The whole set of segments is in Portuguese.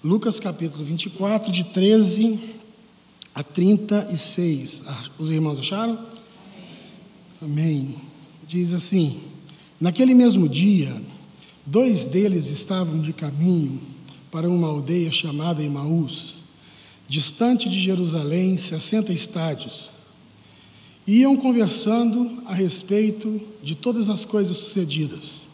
Lucas capítulo 24, de 13 a 36. Os irmãos acharam? Amém. Diz assim: naquele mesmo dia, 2 deles estavam de caminho para uma aldeia chamada Emaús, distante de Jerusalém 60 estádios. Iam conversando a respeito de todas as coisas sucedidas.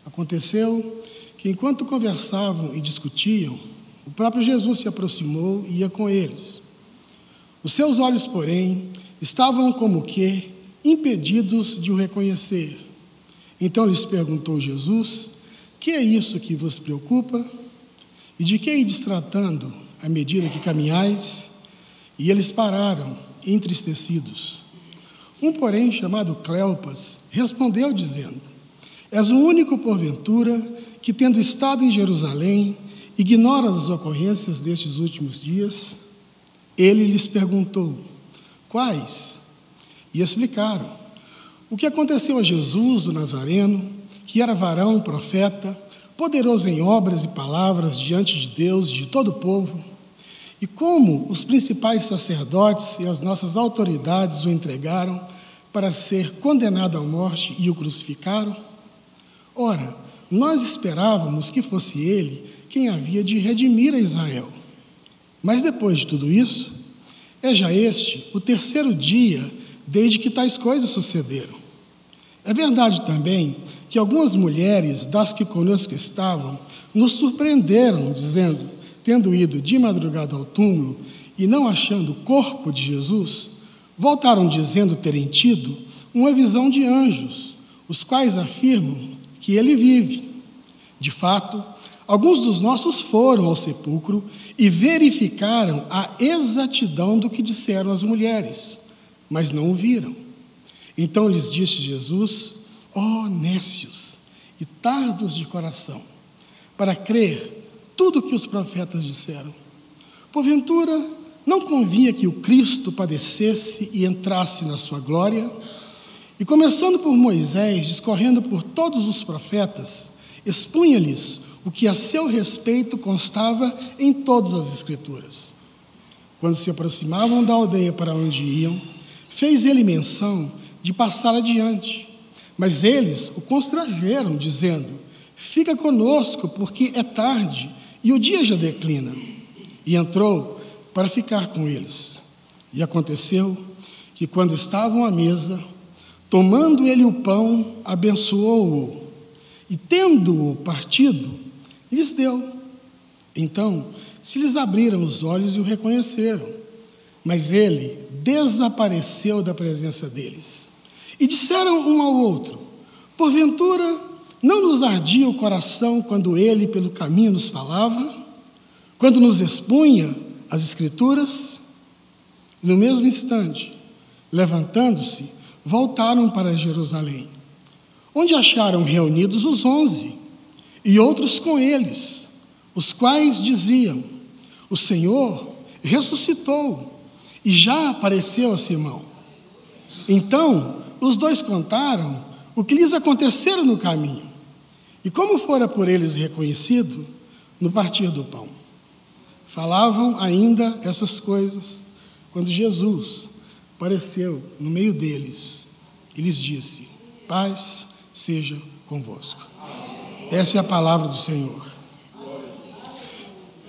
Aconteceu que, enquanto conversavam e discutiam, o próprio Jesus se aproximou e ia com eles. Os seus olhos, porém, estavam como que impedidos de o reconhecer. Então lhes perguntou Jesus: que é isso que vos preocupa? E de que ides tratando à medida que caminhais? E eles pararam, entristecidos. Um, porém, chamado Cleopas, respondeu dizendo: és o único, porventura, que, tendo estado em Jerusalém, ignoras as ocorrências destes últimos dias? Ele lhes perguntou: quais? E explicaram o que aconteceu a Jesus, o Nazareno, que era varão, profeta, poderoso em obras e palavras diante de Deus e de todo o povo, e como os principais sacerdotes e as nossas autoridades o entregaram para ser condenado à morte e o crucificaram. Ora, nós esperávamos que fosse ele quem havia de redimir a Israel. Mas depois de tudo isso, é já este o 3º dia desde que tais coisas sucederam. É verdade também que algumas mulheres das que conosco estavam nos surpreenderam, dizendo, tendo ido de madrugada ao túmulo e não achando o corpo de Jesus, voltaram dizendo terem tido uma visão de anjos, os quais afirmam que ele vive. De fato, alguns dos nossos foram ao sepulcro e verificaram a exatidão do que disseram as mulheres, mas não o viram. Então lhes disse Jesus: ó nécios e tardos de coração, para crer tudo o que os profetas disseram. Porventura, não convinha que o Cristo padecesse e entrasse na sua glória? E começando por Moisés, discorrendo por todos os profetas, expunha-lhes o que a seu respeito constava em todas as Escrituras. Quando se aproximavam da aldeia para onde iam, fez ele menção de passar adiante. Mas eles o constrangeram, dizendo: fica conosco, porque é tarde e o dia já declina. E entrou para ficar com eles. E aconteceu que, quando estavam à mesa, tomando ele o pão, abençoou-o, e tendo-o partido, lhes deu. Então se lhes abriram os olhos e o reconheceram, mas ele desapareceu da presença deles. E disseram um ao outro: porventura não nos ardia o coração quando ele pelo caminho nos falava, quando nos expunha as Escrituras? E no mesmo instante, levantando-se, voltaram para Jerusalém, onde acharam reunidos os 11, e outros com eles, os quais diziam: o Senhor ressuscitou e já apareceu a Simão. Então os 2 contaram o que lhes acontecera no caminho, e como fora por eles reconhecido no partir do pão. Falavam ainda essas coisas quando Jesus apareceu no meio deles e lhes disse: paz seja convosco. Essa é a palavra do Senhor.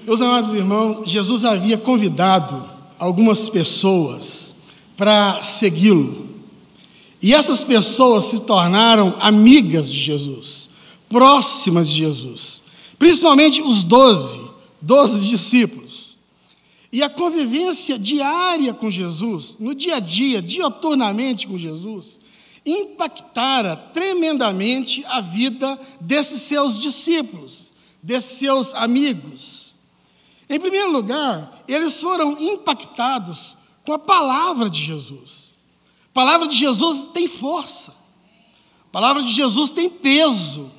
Meus amados irmãos, Jesus havia convidado algumas pessoas para segui-lo. E essas pessoas se tornaram amigas de Jesus, próximas de Jesus, principalmente os 12 discípulos. E a convivência diária com Jesus, no dia a dia, dioturnamente com Jesus, impactara tremendamente a vida desses seus discípulos, desses seus amigos. Em primeiro lugar, eles foram impactados com a palavra de Jesus. A palavra de Jesus tem força. A palavra de Jesus tem peso.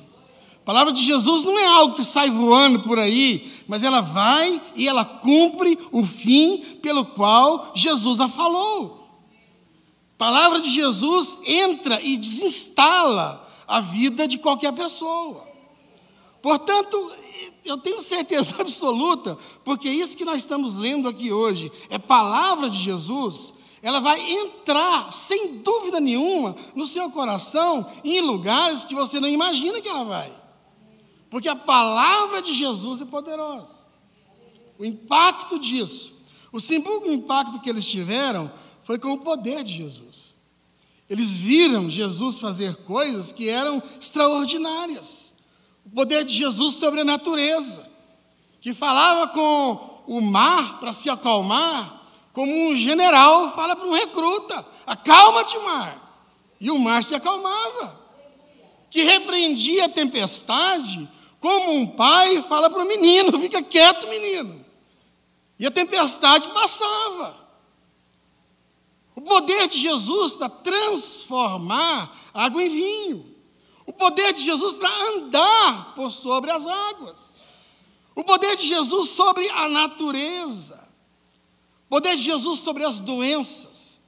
A palavra de Jesus não é algo que sai voando por aí, mas ela vai e ela cumpre o fim pelo qual Jesus a falou. A palavra de Jesus entra e desinstala a vida de qualquer pessoa. Portanto, eu tenho certeza absoluta, porque isso que nós estamos lendo aqui hoje é palavra de Jesus, ela vai entrar, sem dúvida nenhuma, no seu coração, em lugares que você não imagina que ela vai. Porque a palavra de Jesus é poderosa. O impacto disso, o segundo impacto que eles tiveram foi com o poder de Jesus. Eles viram Jesus fazer coisas que eram extraordinárias. O poder de Jesus sobre a natureza, que falava com o mar para se acalmar, como um general fala para um recruta: acalma-te, mar. E o mar se acalmava. Que repreendia a tempestade, como um pai fala para o menino: fica quieto, menino. E a tempestade passava. O poder de Jesus para transformar água em vinho. O poder de Jesus para andar por sobre as águas. O poder de Jesus sobre a natureza. O poder de Jesus sobre as doenças.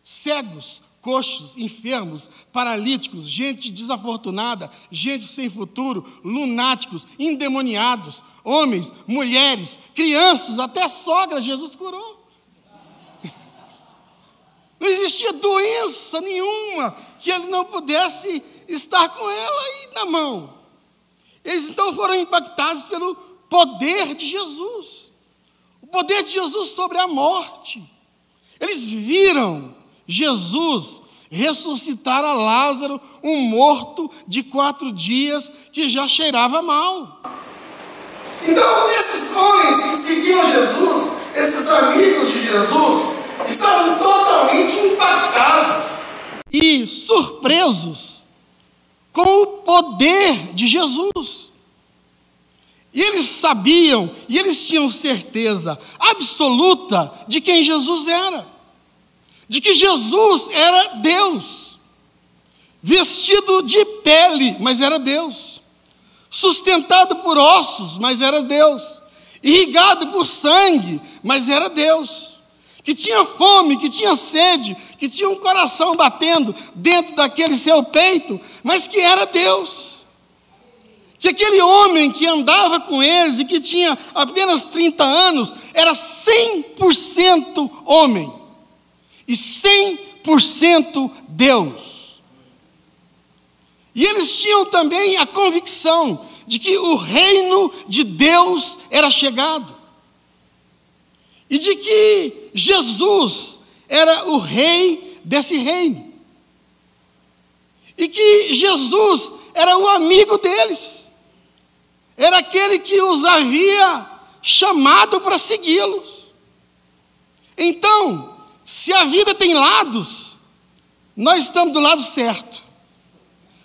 Cegos, coxos, enfermos, paralíticos, gente desafortunada, gente sem futuro, lunáticos, endemoniados, homens, mulheres, crianças, até sogra Jesus curou. Não existia doença nenhuma que ele não pudesse estar com ela aí na mão. Eles então foram impactados pelo poder de Jesus. O poder de Jesus sobre a morte. Eles viram Jesus ressuscitar a Lázaro, um morto de 4 dias que já cheirava mal. Então, esses homens que seguiam Jesus, esses amigos de Jesus, estavam totalmente impactados e surpresos com o poder de Jesus. E eles sabiam, e eles tinham certeza absoluta de quem Jesus era. De que Jesus era Deus. Vestido de pele, mas era Deus. Sustentado por ossos, mas era Deus. Irrigado por sangue, mas era Deus. Que tinha fome, que tinha sede, que tinha um coração batendo dentro daquele seu peito, mas que era Deus. Que aquele homem que andava com eles e que tinha apenas 30 anos, era 100% homem e 100% Deus. E eles tinham também a convicção de que o reino de Deus era chegado. E de que Jesus era o rei desse reino. E que Jesus era o amigo deles. Era aquele que os havia chamado para segui-los. Então, se a vida tem lados, nós estamos do lado certo.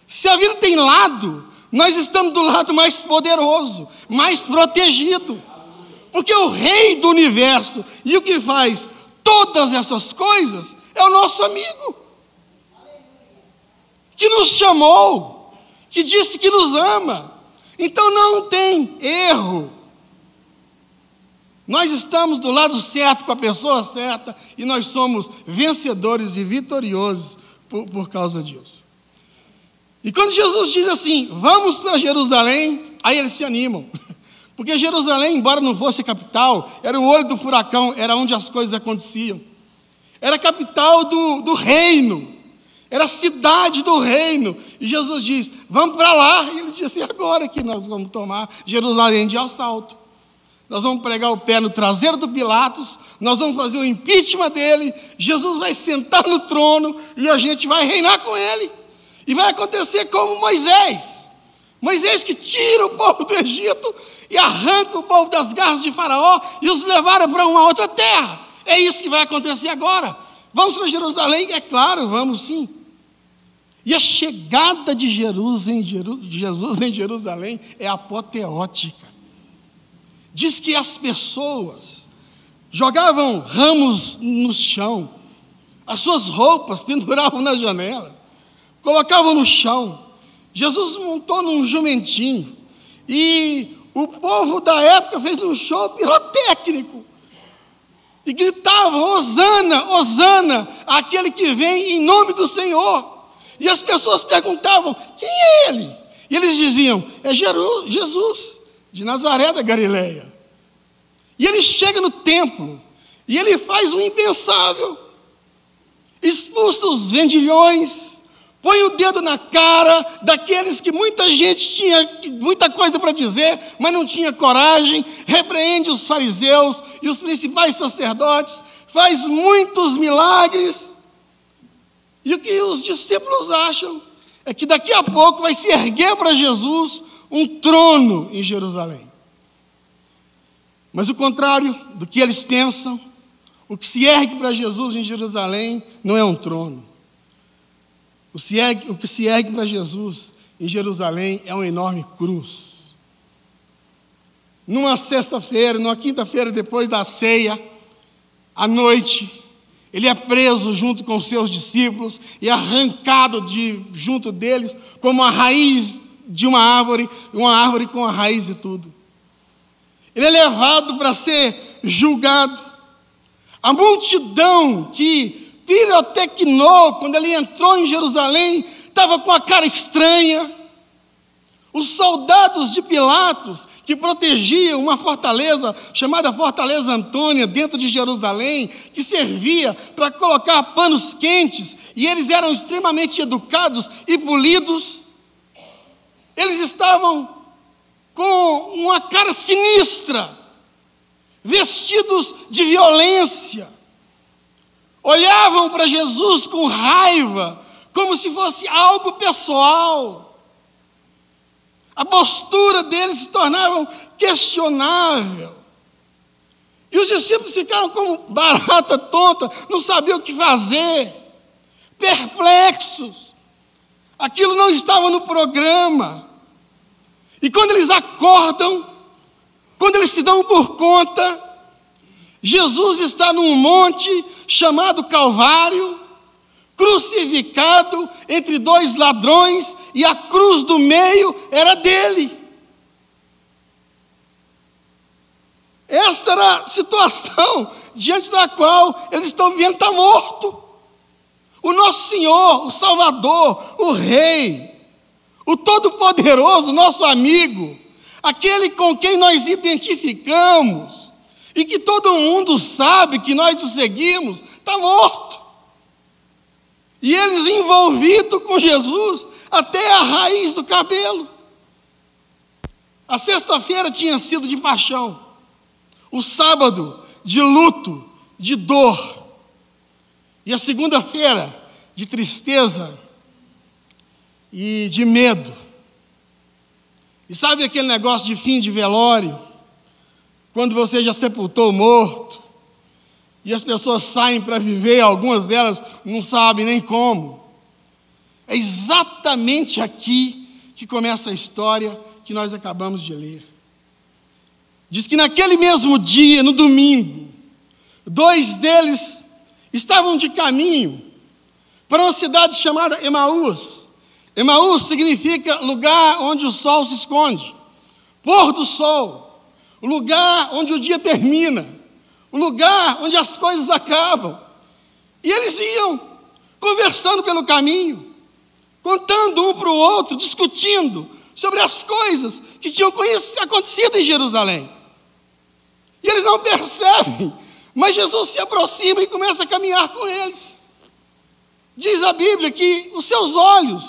Se a vida tem lado, nós estamos do lado mais poderoso, mais protegido. Porque o rei do universo e o que faz todas essas coisas é o nosso amigo. Que nos chamou, que disse que nos ama. Então não tem erro. Nós estamos do lado certo, com a pessoa certa, e nós somos vencedores e vitoriosos por causa disso. E quando Jesus diz assim: vamos para Jerusalém, aí eles se animam. Porque Jerusalém, embora não fosse a capital, era o olho do furacão, era onde as coisas aconteciam. Era a capital do reino, era a cidade do reino. E Jesus diz: vamos para lá. E eles dizem: agora que nós vamos tomar Jerusalém de assalto. Nós vamos pregar o pé no traseiro do Pilatos, nós vamos fazer o impeachment dele, Jesus vai sentar no trono e a gente vai reinar com ele. E vai acontecer como Moisés. Moisés que tira o povo do Egito e arranca o povo das garras de Faraó e os levaram para uma outra terra. É isso que vai acontecer agora. Vamos para Jerusalém? É claro, vamos sim. E a chegada de Jesus em Jerusalém é apoteótica. Diz que as pessoas jogavam ramos no chão, as suas roupas penduravam na janela, colocavam no chão. Jesus montou num jumentinho e o povo da época fez um show pirotécnico e gritavam: Hosana, Hosana, aquele que vem em nome do Senhor. E as pessoas perguntavam: quem é ele? E eles diziam: é Jesus, de Nazaré da Galileia. E ele chega no templo, e ele faz o impensável. Expulsa os vendilhões, põe o dedo na cara daqueles que muita gente tinha muita coisa para dizer, mas não tinha coragem, repreende os fariseus e os principais sacerdotes, faz muitos milagres. E o que os discípulos acham é que daqui a pouco vai se erguer para Jesus um trono em Jerusalém. Mas o contrário do que eles pensam, o que se ergue para Jesus em Jerusalém não é um trono. O que se ergue para Jesus em Jerusalém é uma enorme cruz. Numa sexta-feira, numa quinta-feira depois da ceia, à noite, ele é preso junto com seus discípulos e arrancado junto deles como a raiz de uma árvore com a raiz e tudo. Ele é levado para ser julgado. A multidão que pirotecnou quando ele entrou em Jerusalém estava com a cara estranha. Os soldados de Pilatos, que protegiam uma fortaleza chamada Fortaleza Antônia, dentro de Jerusalém, que servia para colocar panos quentes, e eles eram extremamente educados e polidos, eles estavam com uma cara sinistra, vestidos de violência, olhavam para Jesus com raiva, como se fosse algo pessoal. A postura deles se tornava questionável. E os discípulos ficaram como barata tonta, não sabiam o que fazer, perplexos. Aquilo não estava no programa. E quando eles acordam, quando eles se dão por conta, Jesus está num monte chamado Calvário, crucificado entre dois ladrões, e a cruz do meio era dele. Esta era a situação diante da qual eles estão vendo estar morto. O nosso Senhor, o Salvador, o Rei, o Todo-Poderoso, nosso amigo, aquele com quem nós identificamos e que todo mundo sabe que nós o seguimos, está morto. E eles envolvidos com Jesus até a raiz do cabelo. A sexta-feira tinha sido de paixão, o sábado de luto, de dor, e a segunda-feira de tristeza e de medo. E sabe aquele negócio de fim de velório? Quando você já sepultou o morto, e as pessoas saem para viver, algumas delas não sabem nem como. É exatamente aqui que começa a história que nós acabamos de ler. Diz que naquele mesmo dia, no domingo, dois deles estavam de caminho para uma cidade chamada Emaús. Emaús significa lugar onde o sol se esconde, pôr do sol, o lugar onde o dia termina, o lugar onde as coisas acabam. E eles iam conversando pelo caminho, contando um para o outro, discutindo sobre as coisas que tinham acontecido em Jerusalém. E eles não percebem, mas Jesus se aproxima e começa a caminhar com eles. Diz a Bíblia que os seus olhos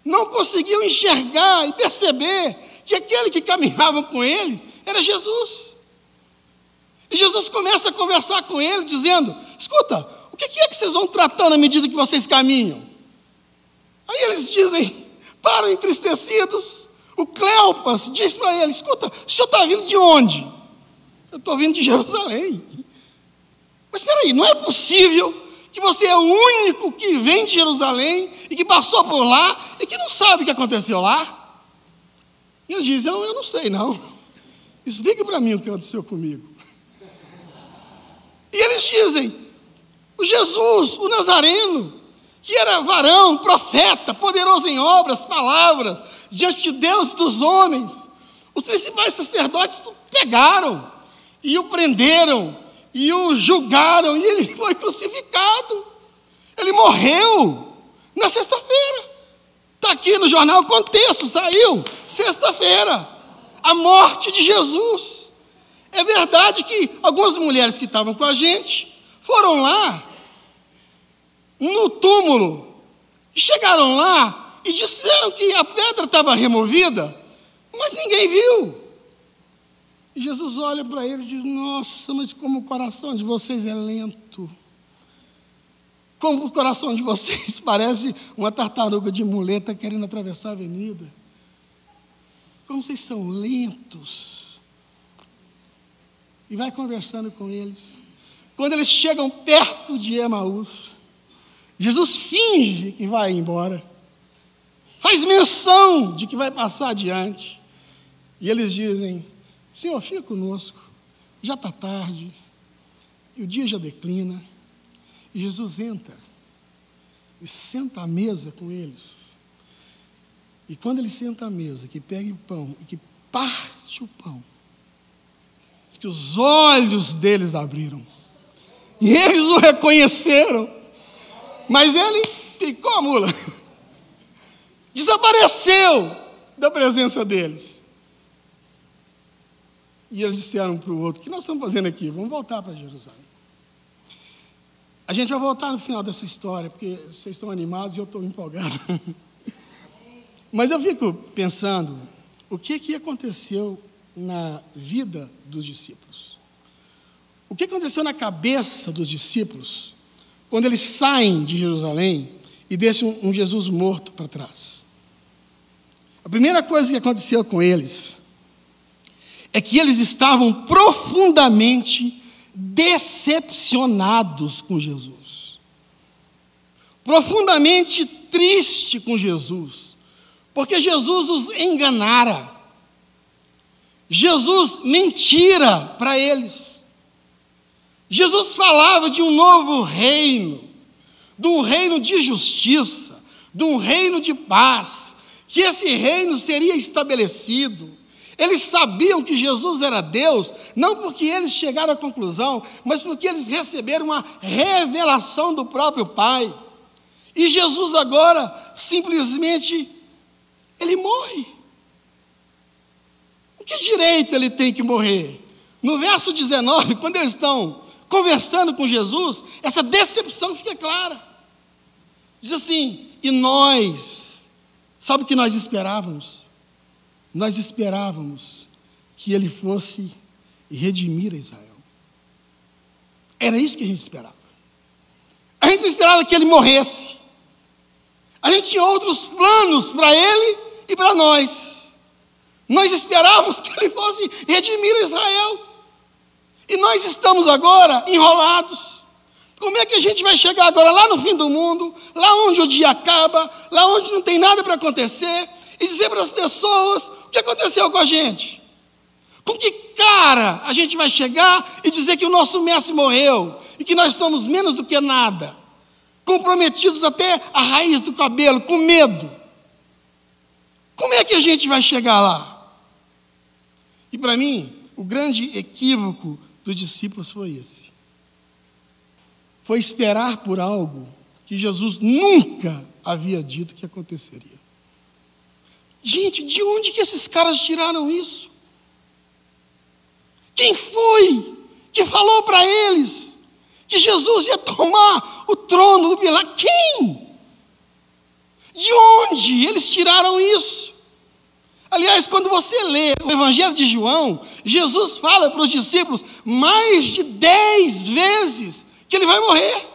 não conseguiam enxergar e perceber que aquele que caminhava com ele era Jesus. E Jesus começa a conversar com ele, dizendo: escuta, o que é que vocês vão tratando à medida que vocês caminham? Aí eles dizem, param entristecidos. O Cleopas diz para ele: escuta, o senhor está vindo de onde? Eu estou vindo de Jerusalém. Mas espera aí, não é possível que você é o único que vem de Jerusalém e que passou por lá e que não sabe o que aconteceu lá? E ele diz: eu não sei não. Explique para mim o que aconteceu comigo. E eles dizem: o Jesus, o Nazareno, que era varão, profeta, poderoso em obras, palavras, diante de Deus e dos homens, os principais sacerdotes o pegaram e o prenderam e o julgaram, e ele foi crucificado. Ele morreu na sexta-feira. Está aqui no jornal, contexto, saiu sexta-feira. a morte de Jesus. É verdade que algumas mulheres que estavam com a gente foram lá no túmulo, e chegaram lá e disseram que a pedra estava removida, mas ninguém viu. E Jesus olha para ele e diz: nossa, mas como o coração de vocês é lento. Como o coração de vocês parece uma tartaruga de muleta querendo atravessar a avenida. Como vocês são lentos. E vai conversando com eles. Quando eles chegam perto de Emaús, Jesus finge que vai embora. Faz menção de que vai passar adiante. E eles dizem: Senhor, fica conosco. Já está tarde. E o dia já declina. E Jesus entra e senta à mesa com eles. E quando ele senta à mesa, que pega o pão e que parte o pão, diz que os olhos deles abriram. E eles o reconheceram. Mas ele picou a mula. Desapareceu da presença deles. E eles disseram um para o outro: o que nós estamos fazendo aqui? Vamos voltar para Jerusalém. A gente vai voltar no final dessa história, porque vocês estão animados e eu estou empolgado. Mas eu fico pensando, o que aconteceu na vida dos discípulos? O que aconteceu na cabeça dos discípulos, quando eles saem de Jerusalém e deixam um Jesus morto para trás? A primeira coisa que aconteceu com eles é que eles estavam profundamente decepcionados com Jesus, profundamente triste com Jesus, porque Jesus os enganara, Jesus mentira para eles. Jesus falava de um novo reino, de um reino de justiça, de um reino de paz, que esse reino seria estabelecido. Eles sabiam que Jesus era Deus, não porque eles chegaram à conclusão, mas porque eles receberam uma revelação do próprio Pai. E Jesus agora, simplesmente, ele morre. Com que direito ele tem que morrer? No verso 19, quando eles estão conversando com Jesus, essa decepção fica clara. Diz assim: e nós, sabe o que nós esperávamos? Nós esperávamos que ele fosse redimir a Israel. Era isso que a gente esperava. A gente não esperava que ele morresse. A gente tinha outros planos para ele e para nós. Nós esperávamos que ele fosse redimir a Israel. E nós estamos agora enrolados. Como é que a gente vai chegar agora lá no fim do mundo, lá onde o dia acaba, lá onde não tem nada para acontecer, e dizer para as pessoas o que aconteceu com a gente? Com que cara a gente vai chegar e dizer que o nosso mestre morreu e que nós somos menos do que nada, comprometidos até a raiz do cabelo, com medo? Como é que a gente vai chegar lá? E para mim, o grande equívoco dos discípulos foi esse. Foi esperar por algo que Jesus nunca havia dito que aconteceria. Gente, de onde que esses caras tiraram isso? Quem foi que falou para eles que Jesus ia tomar o trono do Pilatos? Quem? De onde eles tiraram isso? Aliás, quando você lê o Evangelho de João, Jesus fala para os discípulos mais de 10 vezes que ele vai morrer.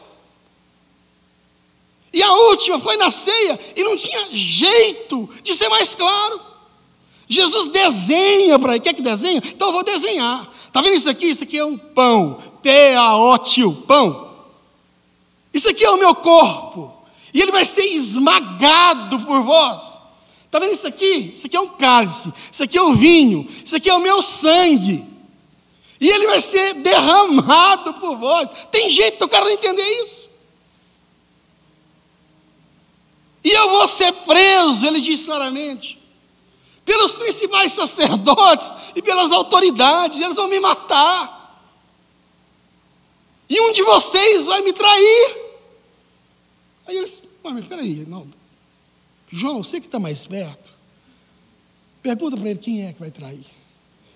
E a última foi na ceia e não tinha jeito de ser mais claro. Jesus desenha para ele. Quer que desenhe? Então eu vou desenhar. Está vendo isso aqui? Isso aqui é um pão. P-A-O-T-I-O, pão. Isso aqui é o meu corpo. E ele vai ser esmagado por vós. Está vendo isso aqui? Isso aqui é um cálice. Isso aqui é o vinho. Isso aqui é o meu sangue. E ele vai ser derramado por vós. Tem jeito do cara não entender isso? E eu vou ser preso, ele diz claramente, pelos principais sacerdotes e pelas autoridades. Eles vão me matar. E um de vocês vai me trair. Aí eles: mas peraí, não. João, você que está mais perto, pergunta para ele quem é que vai trair.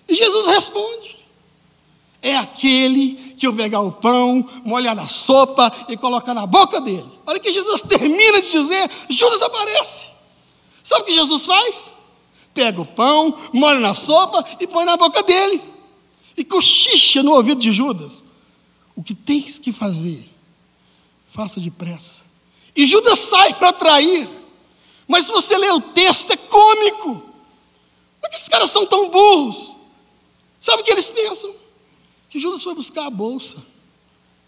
E Jesus responde: é aquele que eu pegar o pão, molhar na sopa e colocar na boca dele. A hora que Jesus termina de dizer, Judas aparece. Sabe o que Jesus faz? Pega o pão, molha na sopa e põe na boca dele. E cochicha no ouvido de Judas: o que tens que fazer, faça depressa. E Judas sai para trair. Mas se você ler o texto, é cômico. Como é que esses caras são tão burros? Sabe o que eles pensam? Que Judas foi buscar a bolsa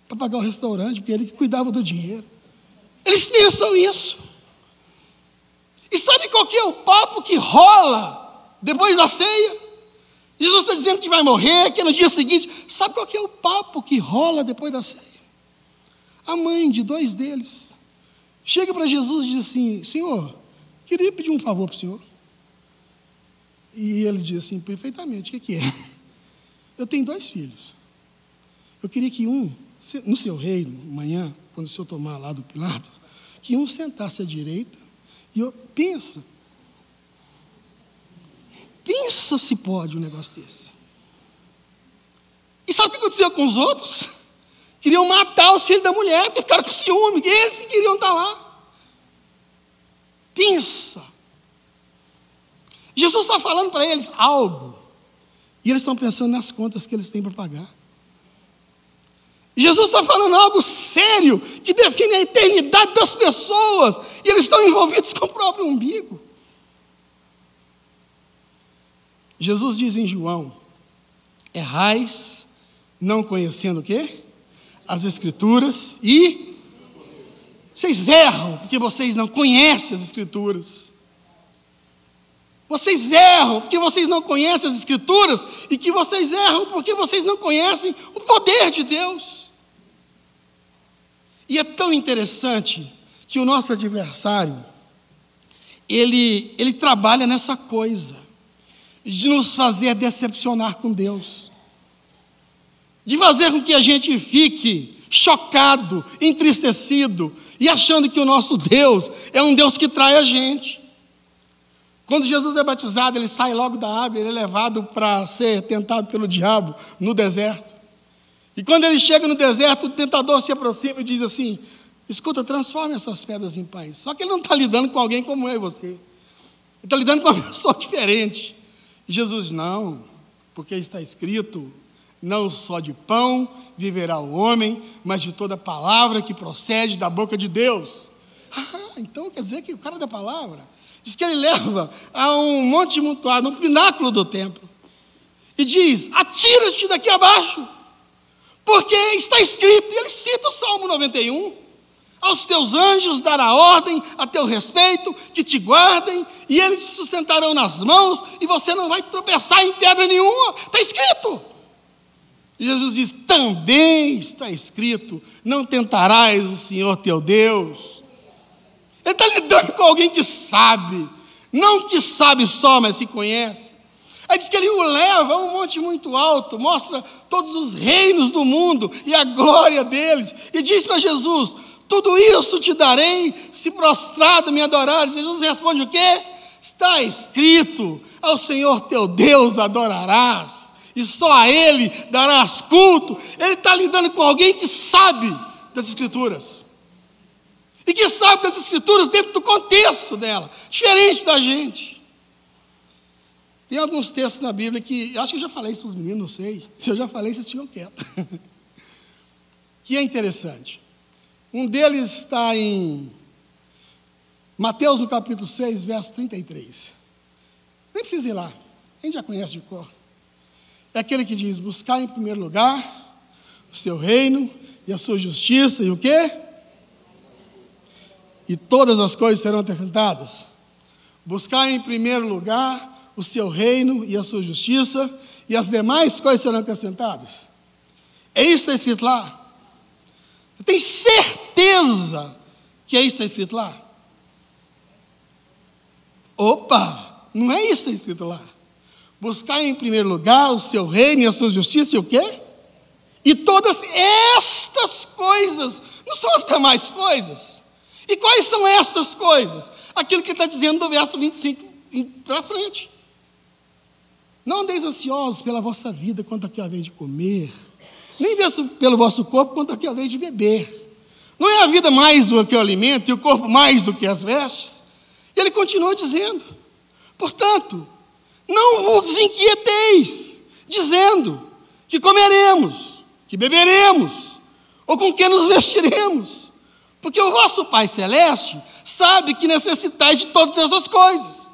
para pagar o restaurante, porque ele que cuidava do dinheiro. Eles pensam isso. E sabe qual que é o papo que rola depois da ceia? Jesus está dizendo que vai morrer, que é no dia seguinte. Sabe qual que é o papo que rola depois da ceia? A mãe de 2 deles chega para Jesus e diz assim: Senhor, queria pedir um favor para o senhor. E ele diz assim: perfeitamente, o que é? Eu tenho 2 filhos. Eu queria que um, no seu reino, amanhã, quando o senhor tomar lá do Pilatos, que um sentasse à direita e eu... Pensa se pode um negócio desse. E sabe o que aconteceu com os outros? Queriam matar os filhos da mulher, porque ficaram com ciúme, que eles que queriam estar lá. Pensa. Jesus está falando para eles algo, e eles estão pensando nas contas que eles têm para pagar. E Jesus está falando algo sério, que define a eternidade das pessoas, e eles estão envolvidos com o próprio umbigo. Jesus diz em João: errais, não conhecendo o quê? As Escrituras, e vocês erram, porque vocês não conhecem as Escrituras. Vocês erram, porque vocês não conhecem as Escrituras, e que vocês erram, porque vocês não conhecem o poder de Deus. E é tão interessante que o nosso adversário, ele trabalha nessa coisa, de nos fazer decepcionar com Deus, de fazer com que a gente fique chocado, entristecido, e achando que o nosso Deus é um Deus que trai a gente. Quando Jesus é batizado, ele sai logo da água, ele é levado para ser tentado pelo diabo no deserto. E quando ele chega no deserto, o tentador se aproxima e diz assim: escuta, transforme essas pedras em pães. Só que ele não está lidando com alguém como eu e você. Ele está lidando com uma pessoa diferente. E Jesus diz: não, porque está escrito, não só de pão viverá o homem, mas de toda palavra que procede da boca de Deus. Então quer dizer que o cara da palavra, diz que ele leva a um monte montuado, um pináculo do templo, e diz: atira-te daqui abaixo, porque está escrito, e ele cita o Salmo 91, aos teus anjos dará ordem a teu respeito, que te guardem, e eles te sustentarão nas mãos, e você não vai tropeçar em pedra nenhuma. Está escrito. E Jesus diz: também está escrito, não tentarás o Senhor teu Deus. Ele está lidando com alguém que sabe, não que sabe só, mas que conhece. Aí diz que ele o leva a um monte muito alto, mostra todos os reinos do mundo e a glória deles, e diz para Jesus: tudo isso te darei, se prostrado me adorares. Jesus responde o quê? Está escrito, ao Senhor teu Deus adorarás, e só a Ele darás culto. Ele está lidando com alguém que sabe das Escrituras, e que sabe das Escrituras dentro do contexto dela, diferente da gente. Tem alguns textos na Bíblia que, acho que eu já falei isso para os meninos, não sei. Se eu já falei, vocês ficam quietos. Que é interessante. Um deles está em Mateus, no capítulo 6, verso 33. Nem precisa ir lá, a gente já conhece de cor. É aquele que diz: buscar em primeiro lugar o seu reino e a sua justiça, e o quê? E todas as coisas serão acrescentadas. Buscar em primeiro lugar o seu reino e a sua justiça, e as demais coisas serão acrescentadas. É isso que está escrito lá? Você tem certeza que é isso que está escrito lá? Opa, não é isso que está escrito lá. Buscar em primeiro lugar o seu reino e a sua justiça, e o quê? E todas estas coisas, não são as demais coisas. E quais são estas coisas? Aquilo que está dizendo do verso 25 para frente. Não andeis ansiosos pela vossa vida, quanto aqui a vez de comer, nem pelo vosso corpo, quanto aqui a vez de beber. Não é a vida mais do que o alimento, e o corpo mais do que as vestes? E ele continua dizendo, portanto, não vos inquieteis, dizendo que comeremos, que beberemos, ou com que nos vestiremos, porque o vosso Pai Celeste sabe que necessitais de todas essas coisas.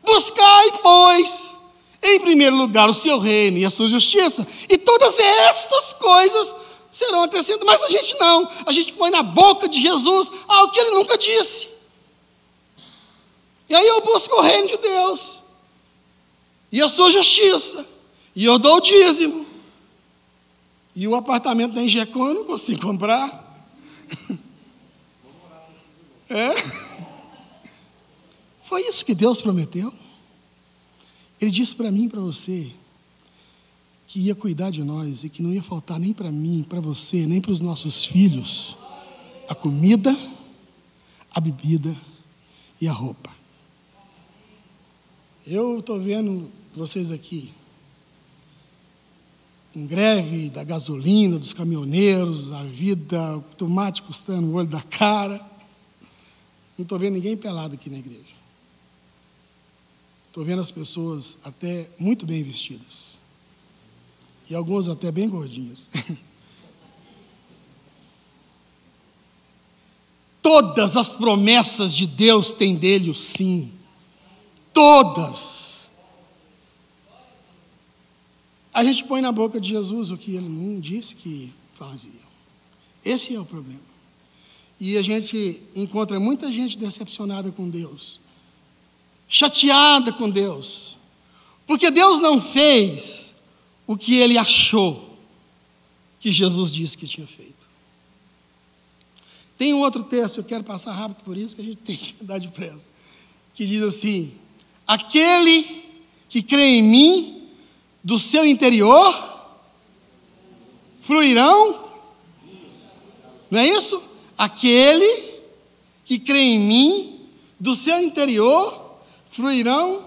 Buscai, pois, em primeiro lugar o seu reino e a sua justiça, e todas estas coisas serão acrescentadas. Mas a gente não, a gente põe na boca de Jesus algo que ele nunca disse. E aí eu busco o reino de Deus, e a sua justiça, e eu dou o dízimo, e o apartamento da Engecom eu não consigo comprar. Foi isso que Deus prometeu. Ele disse para mim e para você que ia cuidar de nós e que não ia faltar nem para mim, para você, nem para os nossos filhos a comida, a bebida e a roupa. Eu estou vendo vocês aqui com greve da gasolina, dos caminhoneiros, a vida, o tomate custando o olho da cara. Não estou vendo ninguém pelado aqui na igreja. Estou vendo as pessoas até muito bem vestidas. E algumas até bem gordinhas. Todas as promessas de Deus têm dele o sim. Todas. A gente põe na boca de Jesus o que ele não disse que fazia. Esse é o problema. E a gente encontra muita gente decepcionada com Deus, chateada com Deus, porque Deus não fez o que ele achou que Jesus disse que tinha feito. Tem um outro texto, eu quero passar rápido por isso, que a gente tem que dar depressa, que diz assim: aquele que crê em mim, do seu interior fluirão, não é isso? Aquele que crê em mim, do seu interior fluirão.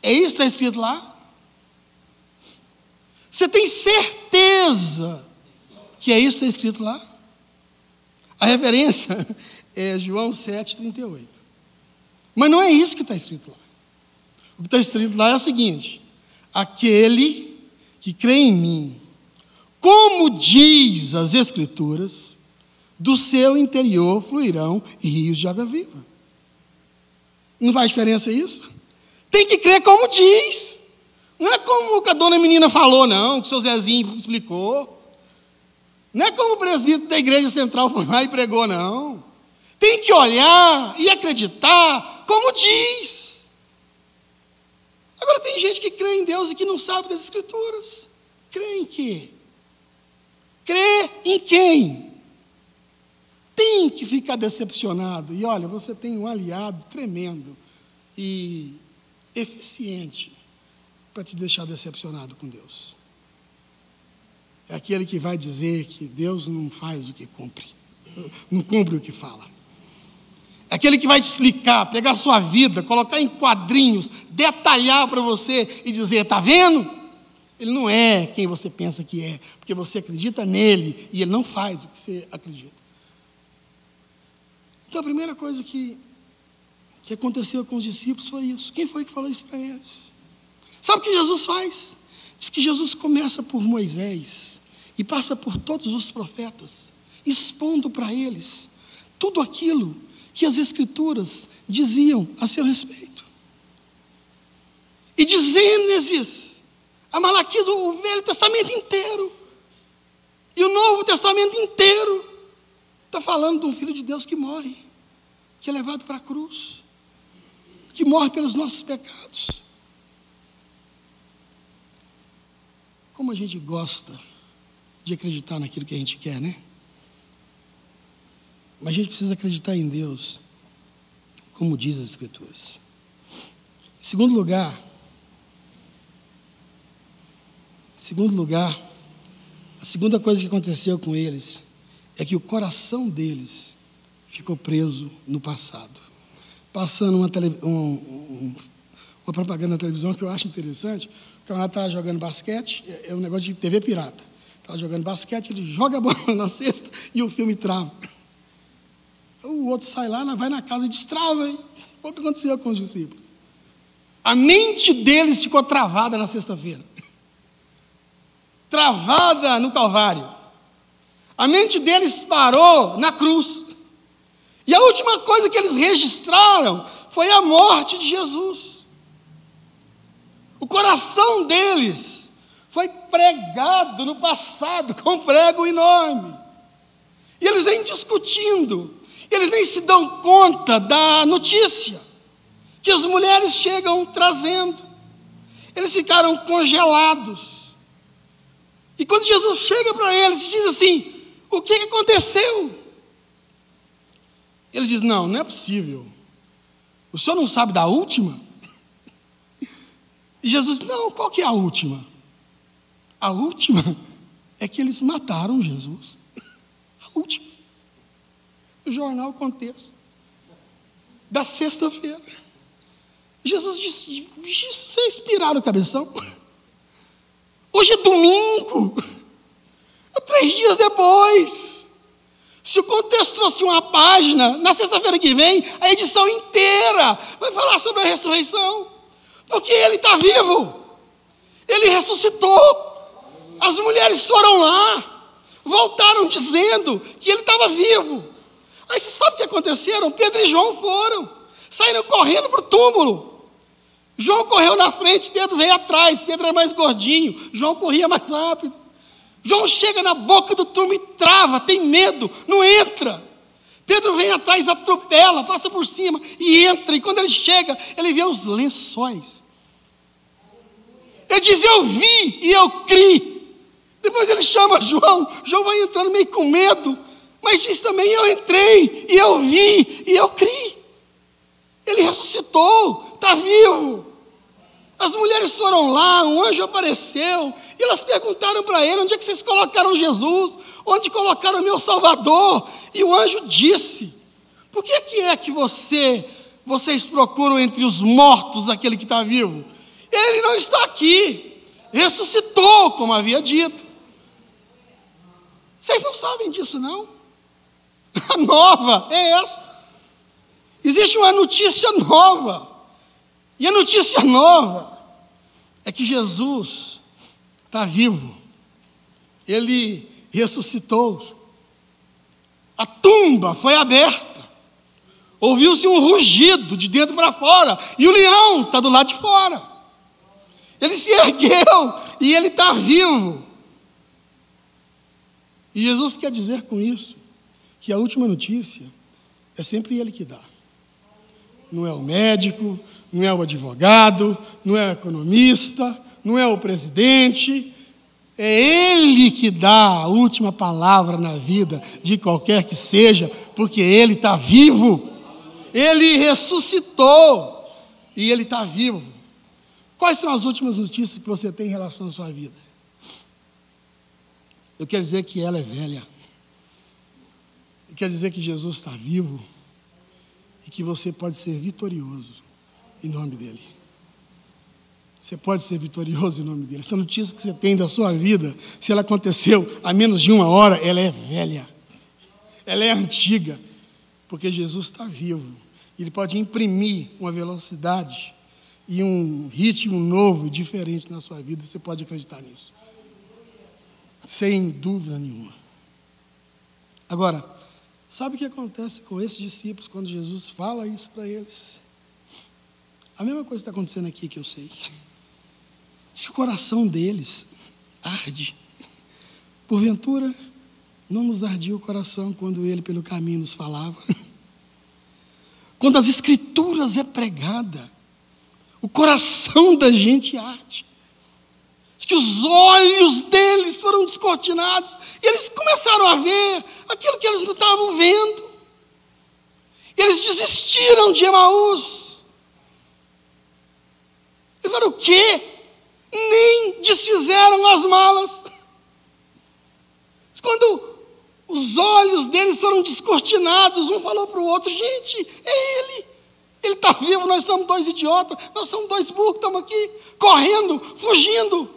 É isso que está escrito lá? Você tem certeza que é isso que está escrito lá? A referência é João 7,38. Mas não é isso que está escrito lá. O que está escrito lá é o seguinte: aquele que crê em mim, como diz as Escrituras, do seu interior fluirão rios de água viva. Não faz diferença isso? Tem que crer como diz. Não é como a dona menina falou, não, que o seu Zezinho explicou. Não é como o presbítero da igreja central foi lá e pregou, não. Tem que olhar e acreditar como diz. Agora tem gente que crê em Deus e que não sabe das Escrituras. Crê em quê? Crê em quem? Tem que ficar decepcionado. E olha, você tem um aliado tremendo e eficiente para te deixar decepcionado com Deus. É aquele que vai dizer que Deus não faz o que cumpre, não cumpre o que fala. É aquele que vai te explicar, pegar a sua vida, colocar em quadrinhos, detalhar para você e dizer: está vendo? Ele não é quem você pensa que é, porque você acredita nele e ele não faz o que você acredita. Então a primeira coisa que aconteceu com os discípulos foi isso. Quem foi que falou isso para eles? Sabe o que Jesus faz? Diz que Jesus começa por Moisés e passa por todos os profetas, expondo para eles tudo aquilo que as Escrituras diziam a seu respeito. E de Gênesis a Malaquias, o Velho Testamento inteiro e o Novo Testamento inteiro está falando de um Filho de Deus que morre, que é levado para a cruz, que morre pelos nossos pecados. Como a gente gosta de acreditar naquilo que a gente quer, né? Mas a gente precisa acreditar em Deus, como diz as Escrituras. Em segundo lugar, a segunda coisa que aconteceu com eles é que o coração deles ficou preso no passado. Passando uma propaganda na televisão que eu acho interessante. O camarada estava jogando basquete, é um negócio de TV pirata. Estava jogando basquete, ele joga a bola na cesta e o filme trava. O outro sai lá, vai na casa e destrava. Hein? Foi o que aconteceu com os discípulos. A mente deles ficou travada na sexta-feira. Travada no Calvário. A mente deles parou na cruz. E a última coisa que eles registraram foi a morte de Jesus. O coração deles foi pregado no passado com um prego enorme. E eles vêm discutindo. Eles nem se dão conta da notícia que as mulheres chegam trazendo. Eles ficaram congelados. E quando Jesus chega para eles, diz assim: o que aconteceu? Eles dizem: não é possível. O senhor não sabe da última? E Jesus: não, qual que é a última? A última é que eles mataram Jesus. A última. O jornal Contexto da sexta-feira. Jesus disse: isso, vocês piraram o cabeção? Hoje é domingo. 3 dias depois. Se o Contexto trouxe uma página, na sexta-feira que vem, a edição inteira vai falar sobre a ressurreição. Porque ele está vivo. Ele ressuscitou. As mulheres foram lá, voltaram dizendo que ele estava vivo. Aí você sabe o que aconteceram? Pedro e João foram, saíram correndo para o túmulo. João correu na frente, Pedro veio atrás. Pedro era mais gordinho, João corria mais rápido. João chega na boca do túmulo e trava, tem medo, não entra. Pedro vem atrás, atropela, passa por cima e entra. E quando ele chega, ele vê os lençóis. Ele diz: eu vi e eu criei. Depois ele chama João. João vai entrando meio com medo, mas diz também: eu entrei e eu vi e eu criei. Ele ressuscitou, está vivo. As mulheres foram lá, um anjo apareceu, e elas perguntaram para ele: onde é que vocês colocaram Jesus? Onde colocaram o meu Salvador? E o anjo disse: por que é que vocês procuram entre os mortos aquele que está vivo? Ele não está aqui, ressuscitou, como havia dito. Vocês não sabem disso, não? A nova é essa. Existe uma notícia nova. E a notícia nova é que Jesus está vivo. Ele ressuscitou. A tumba foi aberta. Ouviu-se um rugido de dentro para fora. E o leão está do lado de fora. Ele se ergueu e ele está vivo. E Jesus quer dizer com isso que a última notícia é sempre ele que dá. Não é o médico, não é o advogado, não é o economista, não é o presidente. É ele que dá a última palavra na vida de qualquer que seja, porque ele está vivo. Ele ressuscitou e ele está vivo. Quais são as últimas notícias que você tem em relação à sua vida? Eu quero dizer que ela é velha. Eu quero dizer que Jesus está vivo e que você pode ser vitorioso em nome dele. Você pode ser vitorioso em nome dele. Essa notícia que você tem da sua vida, se ela aconteceu há menos de 1 hora, ela é velha. Ela é antiga, porque Jesus está vivo. Ele pode imprimir uma velocidade e um ritmo novo e diferente na sua vida. Você pode acreditar nisso. Sem dúvida nenhuma. Agora, sabe o que acontece com esses discípulos quando Jesus fala isso para eles? A mesma coisa está acontecendo aqui que eu sei. Diz que o coração deles arde. Porventura, não nos ardia o coração quando ele pelo caminho nos falava. Quando as escrituras é pregada, o coração da gente arde. Diz que os olhos deles foram descortinados e eles começaram a ver aquilo que eles não estavam vendo. Eles desistiram de Emaús. Eles falaram: o quê? Nem desfizeram as malas. Quando os olhos deles foram descortinados, um falou para o outro: gente, é ele. Ele está vivo, nós somos dois idiotas, nós somos dois burros que estamos aqui, correndo, fugindo.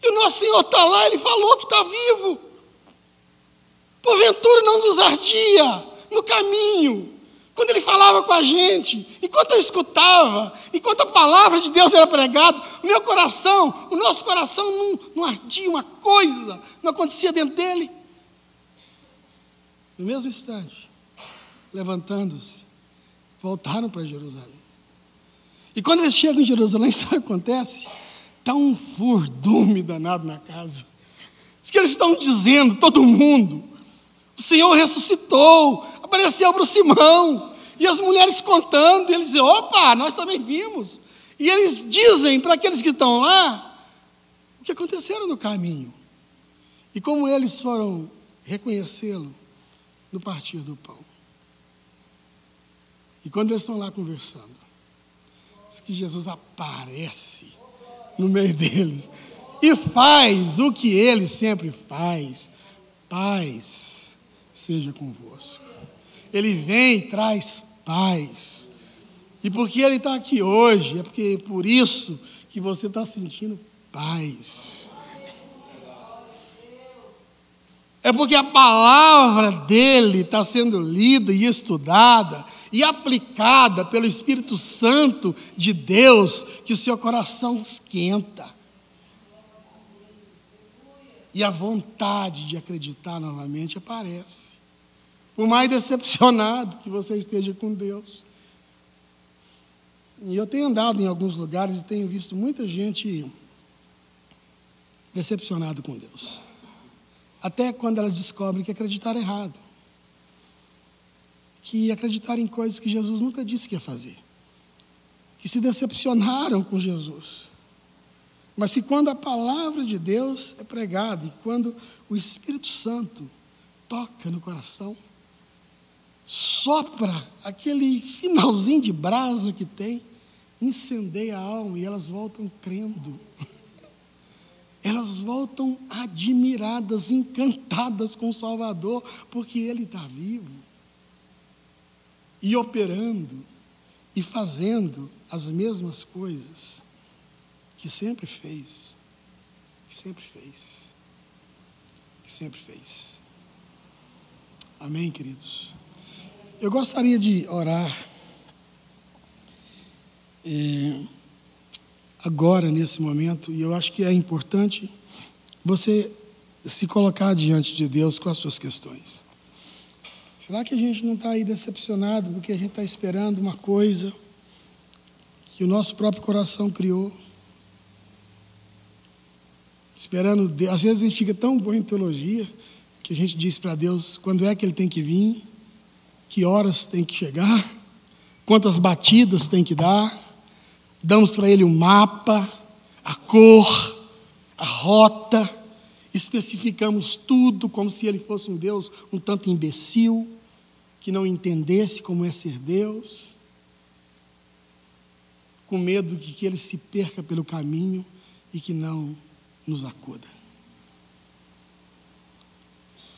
E o nosso Senhor está lá, Ele falou que está vivo. Porventura não nos ardia no caminho, quando Ele falava com a gente, enquanto eu escutava, enquanto a palavra de Deus era pregada, o meu coração, o nosso coração não ardia uma coisa, não acontecia dentro dele. No mesmo instante, levantando-se, voltaram para Jerusalém. E quando eles chegam em Jerusalém, sabe o que acontece? Está um furdume danado na casa. Isso que eles estão dizendo, todo mundo. O Senhor ressuscitou, apareceu para o Simão. E as mulheres contando, e eles dizem, opa, nós também vimos. E eles dizem para aqueles que estão lá, o que aconteceram no caminho. E como eles foram reconhecê-lo no partir do pão. E quando eles estão lá conversando, diz que Jesus aparece no meio deles e faz o que ele sempre faz: paz seja convosco. Ele vem e traz paz. E porque ele está aqui hoje, é porque por isso que você está sentindo paz. É porque a palavra dele está sendo lida e estudada e aplicada pelo Espírito Santo de Deus, que o seu coração esquenta. E a vontade de acreditar novamente aparece. Por mais decepcionado que você esteja com Deus. E eu tenho andado em alguns lugares e tenho visto muita gente decepcionada com Deus. Até quando elas descobrem que acreditaram errado. Que acreditaram em coisas que Jesus nunca disse que ia fazer. Que se decepcionaram com Jesus. Mas que quando a palavra de Deus é pregada e quando o Espírito Santo toca no coração, sopra aquele finalzinho de brasa que tem, incendeia a alma e elas voltam crendo. Elas voltam admiradas, encantadas com o Salvador, porque Ele está vivo. E operando, e fazendo as mesmas coisas que sempre fez. Que sempre fez. Que sempre fez. Amém, queridos? Eu gostaria de orar agora, nesse momento, e eu acho que é importante você se colocar diante de Deus com as suas questões. Será que a gente não está aí decepcionado porque a gente está esperando uma coisa que o nosso próprio coração criou? Esperando Deus. Às vezes a gente fica tão bom em teologia que a gente diz para Deus quando é que Ele tem que vir, que horas tem que chegar, quantas batidas tem que dar. Damos para Ele o mapa, a cor, a rota, especificamos tudo como se Ele fosse um Deus um tanto imbecil, que não entendesse como é ser Deus, com medo de que Ele se perca pelo caminho e que não nos acuda.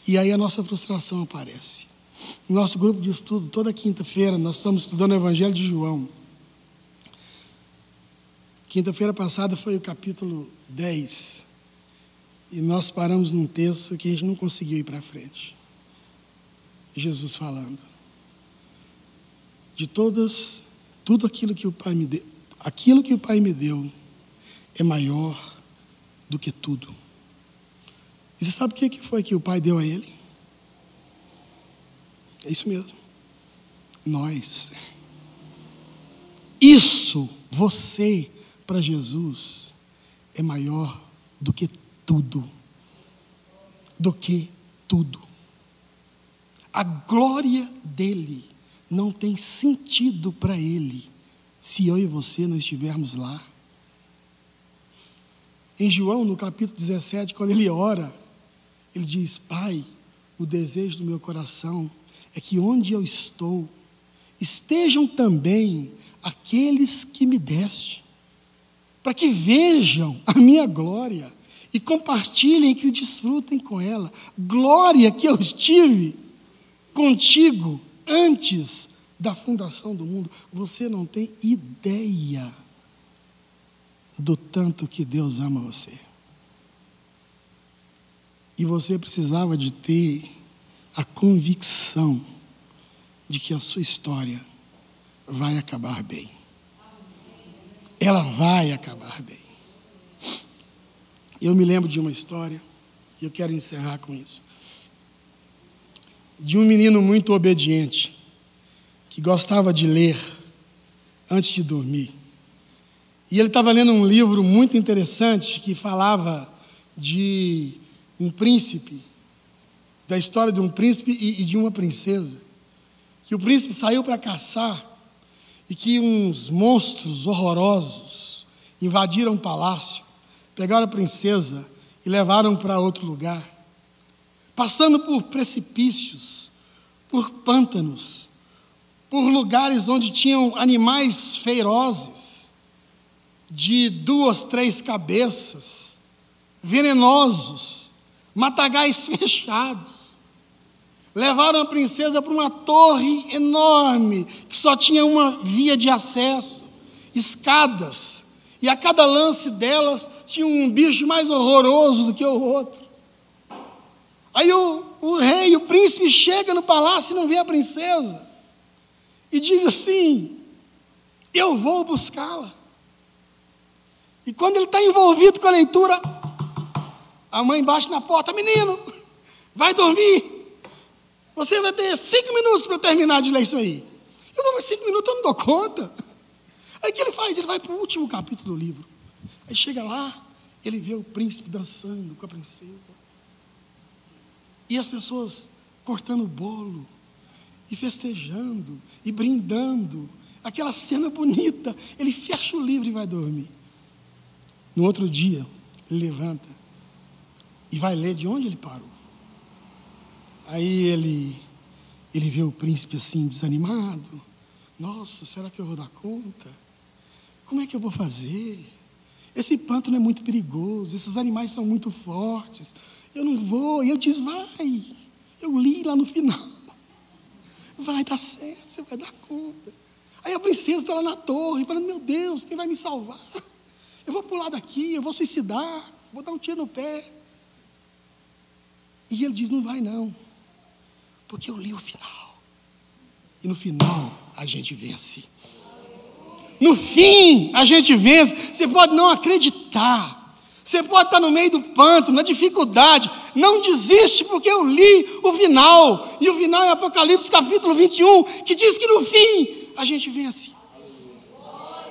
E aí a nossa frustração aparece. No nosso grupo de estudo, toda quinta-feira, nós estamos estudando o Evangelho de João. Quinta-feira passada foi o capítulo 10. E nós paramos num texto que a gente não conseguiu ir para frente. Jesus falando. De tudo aquilo que o Pai me deu. Aquilo que o Pai me deu é maior do que tudo. E você sabe o que foi que o Pai deu a Ele? É isso mesmo. Nós. Isso, você, para Jesus, é maior do que tudo. Do que tudo. A glória dele não tem sentido para ele se eu e você não estivermos lá. Em João, no capítulo 17, quando ele ora, ele diz: Pai, o desejo do meu coração é que onde eu estou, estejam também aqueles que me deste, para que vejam a minha glória e compartilhem e que desfrutem com ela. Glória que eu estive contigo antes da fundação do mundo, você não tem ideia do tanto que Deus ama você. E você precisava de ter a convicção de que a sua história vai acabar bem. Ela vai acabar bem. Eu me lembro de uma história, e eu quero encerrar com isso, de um menino muito obediente, que gostava de ler antes de dormir. E ele estava lendo um livro muito interessante que falava de um príncipe, da história de um príncipe e de uma princesa. Que o príncipe saiu para caçar e que uns monstros horrorosos invadiram o palácio, pegaram a princesa e levaram para outro lugar, passando por precipícios, por pântanos, por lugares onde tinham animais ferozes, de 2, 3 cabeças, venenosos, matagais fechados. Levaram a princesa para uma torre enorme, que só tinha uma via de acesso, escadas, e a cada lance delas tinha um bicho mais horroroso do que o outro. Aí o rei, o príncipe, chega no palácio e não vê a princesa, e diz assim: eu vou buscá-la. E quando ele está envolvido com a leitura, a mãe bate na porta: menino, vai dormir. Você vai ter 5 minutos para terminar de ler isso aí. Eu vou, mas 5 minutos eu não dou conta. Aí o que ele faz? Ele vai para o último capítulo do livro. Aí chega lá, ele vê o príncipe dançando com a princesa. E as pessoas cortando o bolo, e festejando, e brindando. Aquela cena bonita. Ele fecha o livro e vai dormir. No outro dia, ele levanta e vai ler de onde ele parou. Aí ele vê o príncipe assim, desanimado. Nossa, será que eu vou dar conta? Como é que eu vou fazer? Esse pântano é muito perigoso, esses animais são muito fortes. Eu não vou. E eu disse: vai. Eu li lá no final. Vai dar certo, você vai dar conta. Aí a princesa está lá na torre, falando: meu Deus, quem vai me salvar? Eu vou pular daqui, eu vou suicidar, vou dar um tiro no pé. E ele diz: não vai não, porque eu li o final. E no final a gente vence. No fim a gente vence. Você pode não acreditar, você pode estar no meio do pântano, na dificuldade. Não desiste, porque eu li o final. E o final é Apocalipse capítulo 21, que diz que no fim a gente vence.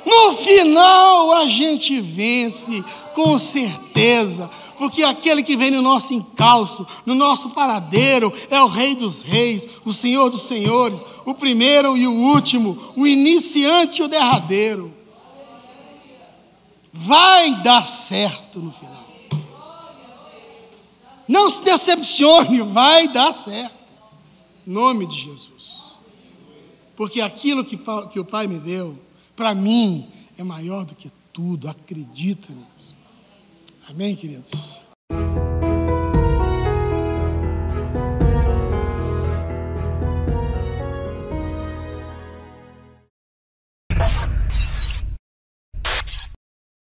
No final a gente vence, com certeza, porque aquele que vem no nosso encalço, no nosso paradeiro, é o Rei dos Reis, o Senhor dos Senhores, o primeiro e o último, o iniciante e o derradeiro. Vai dar certo no final. Não se decepcione, vai dar certo. Em nome de Jesus. Porque aquilo que o Pai me deu, para mim, é maior do que tudo. Acredita nisso. Amém, queridos?